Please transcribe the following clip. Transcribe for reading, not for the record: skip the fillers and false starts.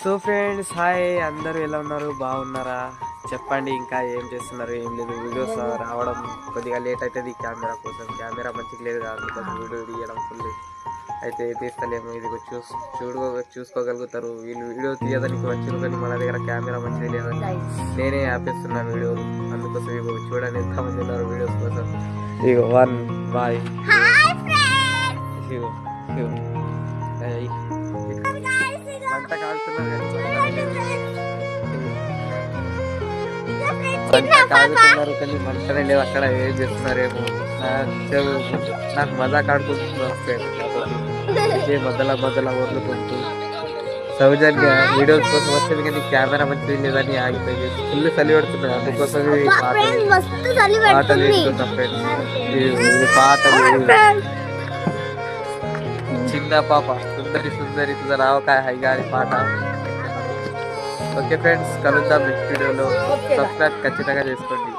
So friends hi, అందరూ ఎలా ఉన్నారు? బాగున్నారా? చెప్పండి. ఇంకా ఏం చేస్తున్నారు? ఏం లేదు, వీడియోస్ రావడం కొద్దిగా లేట్ అవుతుంది కెమెరా కోసం. కెమెరా మంచిగా లేదు కాదు, అందుకోసం వీడియో తీయడం ఫుల్ అయితే తీస్తలేము. ఇది చూసుకోగలుగుతారు. వీళ్ళు వీడియో తీయడానికి వచ్చారు కానీ మన దగ్గర కెమెరా మంచిగా లేదని నేనే ఆపేస్తున్నాను వీడియోలు. అందుకోసం ఇగో చూడండి ఎంతమంది ఉన్నారు వీడియోస్ కోసం. ఇగో వన్ బాయ్, ఇగో ఇగో వంట కాలుతున్నారు కానీ మంటనే లేదు. అక్కడ ఏం చేస్తున్నారేమో నాకు మజాక్ ఆడుకుంటున్నారు మధ్యలో వదులుకుంటూ. సౌజన్య వీడియోస్ కోసం వచ్చింది కానీ కెమెరా మంచిది లేదని ఆగిపోయింది. ఫుల్ చలి పెడుతున్నాయి, అందుకోసం పాటలు వేస్తున్నా ఫ్రెండ్స్. పాటలు చిన్న పాప సుందరి సుందరి రావకాయ హైగారి పాట. ఓకే ఫ్రెండ్స్, కలుద్దాం నెక్స్ట్ వీడియోలో. సబ్స్క్రైబ్ ఖచ్చితంగా చేసుకోండి.